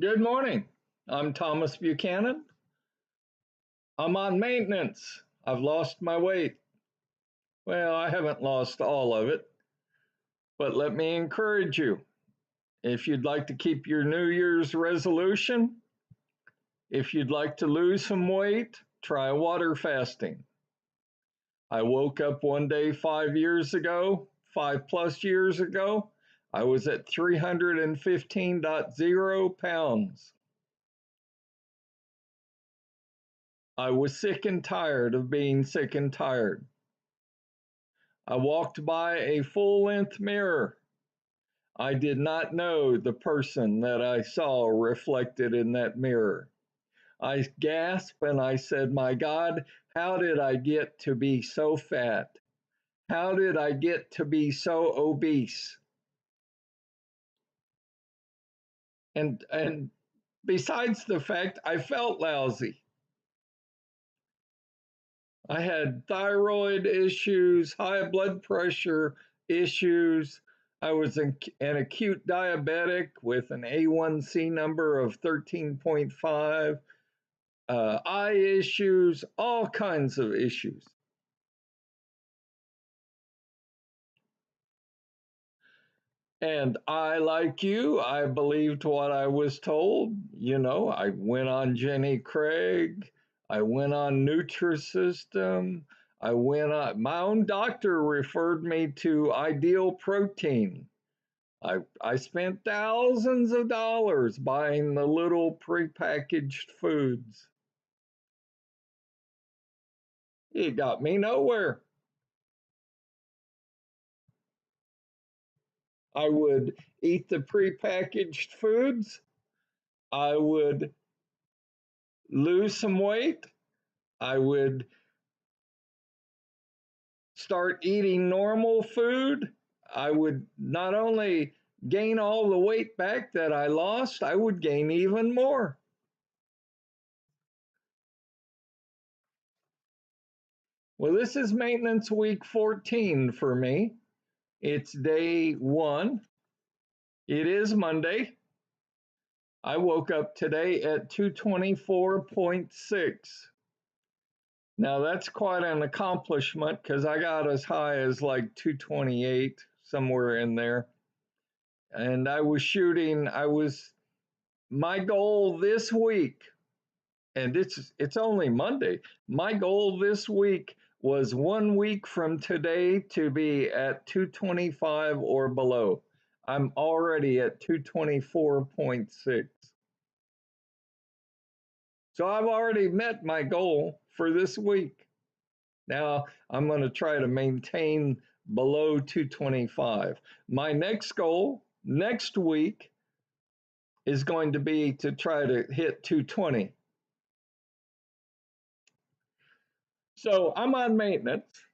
Good morning. I'm Thomas Buchanan. I'm on maintenance. I've lost my weight. Well, I haven't lost all of it, but let me encourage you. If you'd like to keep your New Year's resolution, if you'd like to lose some weight, try water fasting. I woke up one day 5 years ago, 5+ years ago. I was at 315.0 pounds. I was sick and tired of being sick and tired. I walked by a full length mirror. I did not know the person that I saw reflected in that mirror. I gasped and I said, "My God, how did I get to be so fat? How did I get to be so obese?" And besides the fact I felt lousy. I had thyroid issues, high blood pressure issues. I was an acute diabetic with an A1C number of 13.5, eye issues, all kinds of issues. And I, like you, I believed what I was told. I went on Jenny Craig, I went on Nutrisystem, my own doctor referred me to Ideal Protein. I spent thousands of dollars buying the little prepackaged foods. It got me nowhere. I would eat the prepackaged foods. I would lose some weight. I would start eating normal food. I would not only gain all the weight back that I lost, I would gain even more. Well, this is maintenance week 14 for me. It's day one. It is Monday. I woke up today at 224.6. Now that's quite an accomplishment because I got as high as like 228, somewhere in there. And my goal this week, and it's only Monday. My goal this week was 1 week from today to be at 225 or below. I'm already at 224.6. So I've already met my goal for this week. Now I'm going to try to maintain below 225. My next goal next week is going to be to try to hit 220. So I'm on maintenance.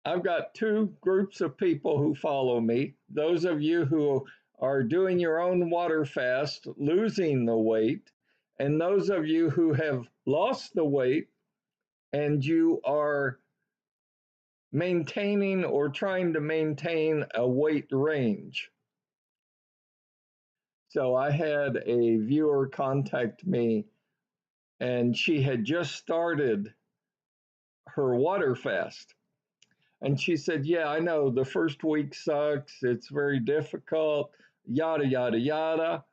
I've got two groups of people who follow me. Those of you who are doing your own water fast, losing the weight, and those of you who have lost the weight and you are maintaining or trying to maintain a weight range. So I had a viewer contact me, and she had just started her water fast. And she said, "Yeah, I know the first week sucks. It's very difficult, yada, yada, yada."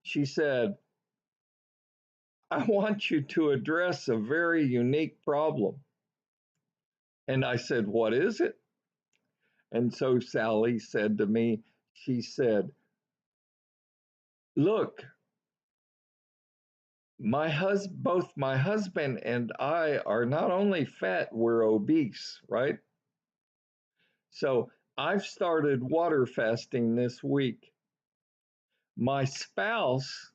She said, "I want you to address a very unique problem." And I said, "What is it?" And so Sally said to me, she said, "Look, both my husband and I are not only fat, we're obese, right? So I've started water fasting this week. My spouse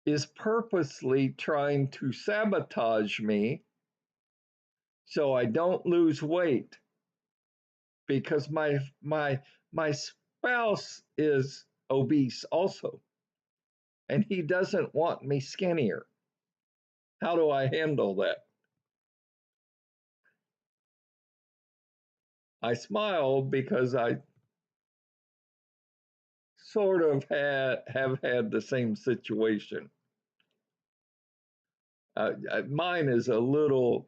is purposely trying to sabotage me so I don't lose weight because my spouse is obese also, and he doesn't want me skinnier. How do I handle that?" I smiled because I sort of have had the same situation. Mine is a little,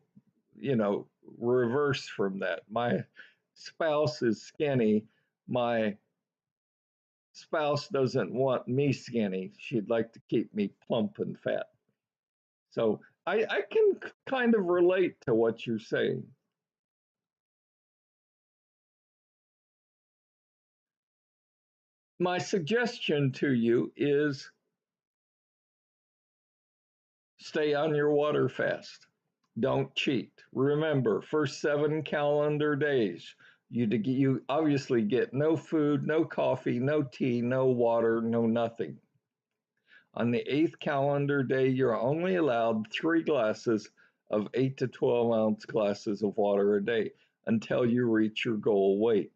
you know, reverse from that. My spouse is skinny. My spouse doesn't want me skinny. She'd like to keep me plump and fat. So I can kind of relate to what you're saying. My suggestion to you is stay on your water fast. Don't cheat. Remember, first 7 calendar days, you obviously get no food, no coffee, no tea, no water, no nothing. On the 8th calendar day, you're only allowed 3 glasses of 8 to 12 ounce glasses of water a day until you reach your goal weight.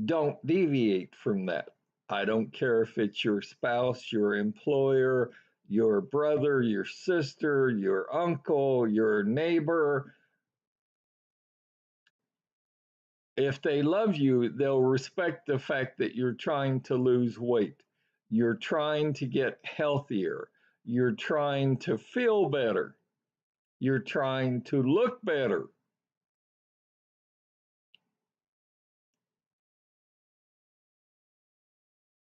Don't deviate from that. I don't care if it's your spouse, your employer, your brother, your sister, your uncle, your neighbor. If they love you, they'll respect the fact that you're trying to lose weight. You're trying to get healthier. You're trying to feel better. You're trying to look better.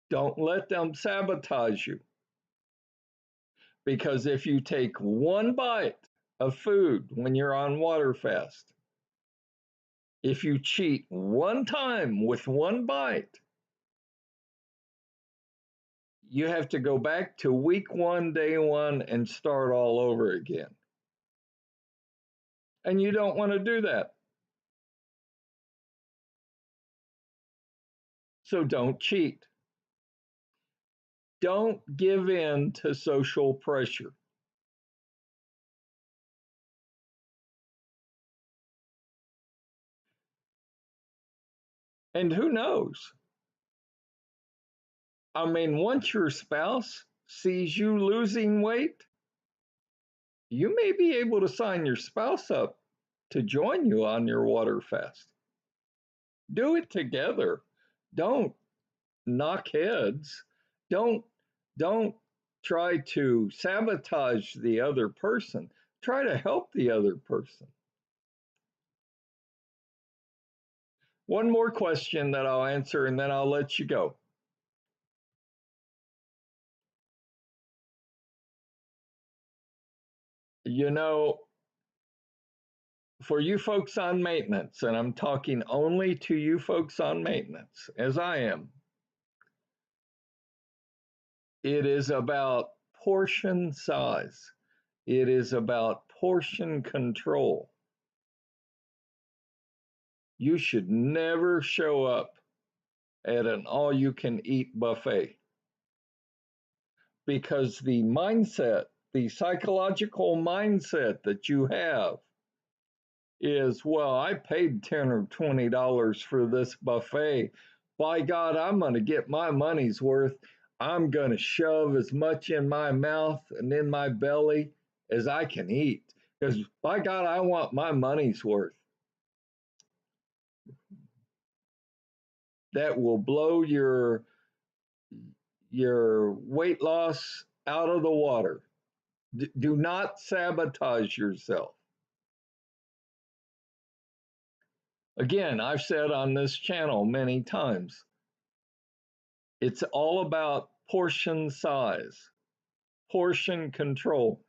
Don't let them sabotage you. Because if you take one bite of food when you're on water fast, if you cheat one time with one bite, you have to go back to week 1, day 1, and start all over again. And you don't want to do that. So don't cheat. Don't give in to social pressure. And who knows? I mean, once your spouse sees you losing weight, you may be able to sign your spouse up to join you on your water fast. Do it together. Don't knock heads. Don't don't try to sabotage the other person. Try to help the other person. One more question that I'll answer and then I'll let you go. You know, for you folks on maintenance, and I'm talking only to you folks on maintenance, as I am, it is about portion size. It is about portion control. You should never show up at an all you can eat buffet because the mindset, the psychological mindset that you have is, well, I paid $10 or $20 for this buffet. By God, I'm going to get my money's worth. I'm going to shove as much in my mouth and in my belly as I can eat because by God, I want my money's worth. That will blow your weight loss out of the water. Do not sabotage yourself. Again, I've said on this channel many times, it's all about portion size, portion control.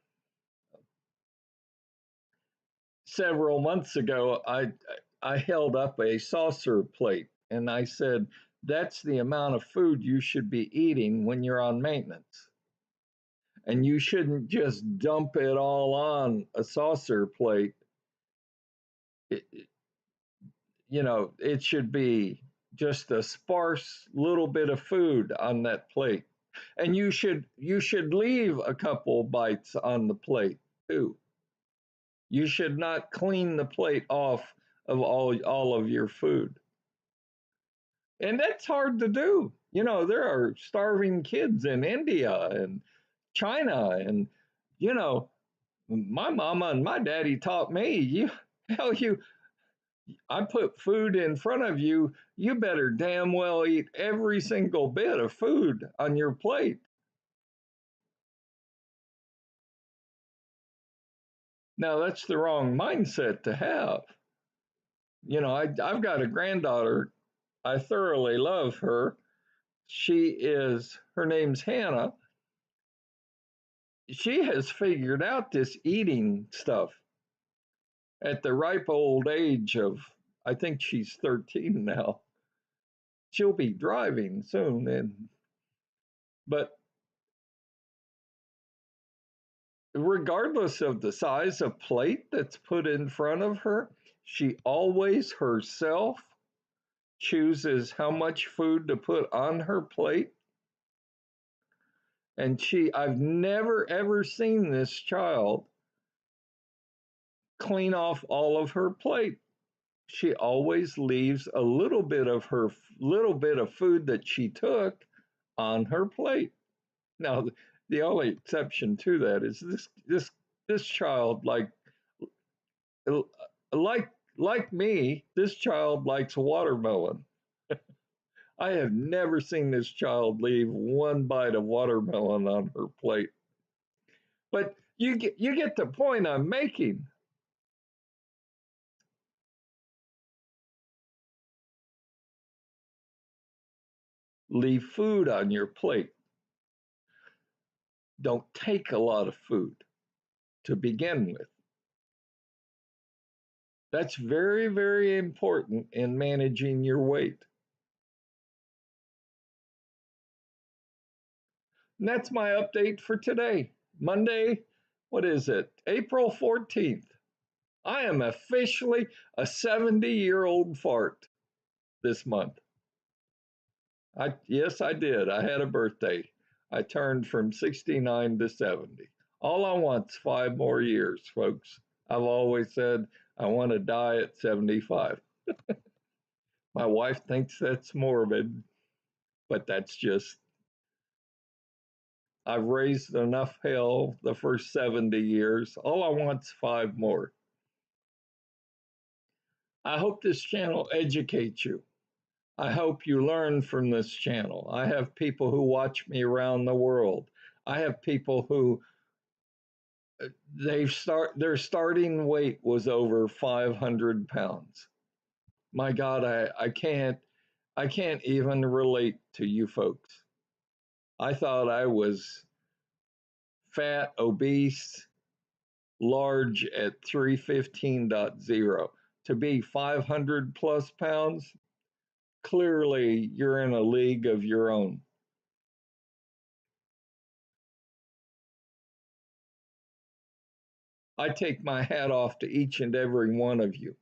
Several months ago, I held up a saucer plate and I said, that's the amount of food you should be eating when you're on maintenance. And you shouldn't just dump it all on a saucer plate. It, you know, it should be just a sparse little bit of food on that plate. And you should leave a couple bites on the plate too. You should not clean the plate off of all of your food. And that's hard to do. You know, there are starving kids in India and China and you know, my mama and my daddy taught me, you hell you I put food in front of you, you better damn well eat every single bit of food on your plate. Now, that's the wrong mindset to have. I've got a granddaughter. I thoroughly love her. Her name's Hannah. She has figured out this eating stuff at the ripe old age of, I think she's 13 now. She'll be driving soon. But regardless of the size of plate that's put in front of her, she always herself chooses how much food to put on her plate. And I've never ever seen this child clean off all of her plate. She always leaves a little bit of food that she took on her plate. Now, the only exception to that is this child, like me, this child likes watermelon. I have never seen this child leave one bite of watermelon on her plate. But you get the point I'm making. Leave food on your plate. Don't take a lot of food to begin with. That's very, very important in managing your weight. And that's my update for today. Monday, what is it? April 14th. I am officially a 70-year-old fart this month. Yes, I did. I had a birthday. I turned from 69 to 70. All I want's 5 more years, folks. I've always said I want to die at 75. My wife thinks that's morbid, but that's just, I've raised enough hell the first 70 years. All I want's 5 more. I hope this channel educates you. I hope you learn from this channel. I have people who watch me around the world. I have people who their starting weight was over 500 pounds. My God, I can't even relate to you folks. I thought I was fat, obese, large at 315.0. To be 500 plus pounds, clearly you're in a league of your own. I take my hat off to each and every one of you.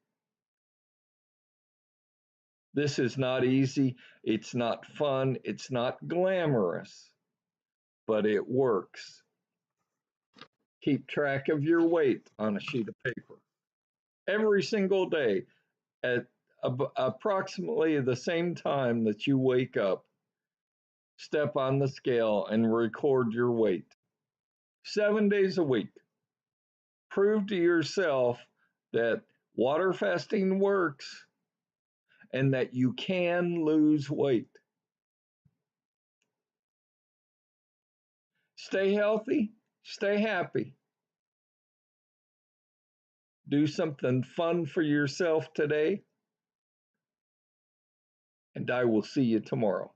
This is not easy. It's not fun. It's not glamorous, but it works. Keep track of your weight on a sheet of paper every single day at approximately the same time that you wake up. Step on the scale and record your weight 7 days a week. Prove to yourself that water fasting works and that you can lose weight. Stay healthy, stay happy. Do something fun for yourself today, and I will see you tomorrow.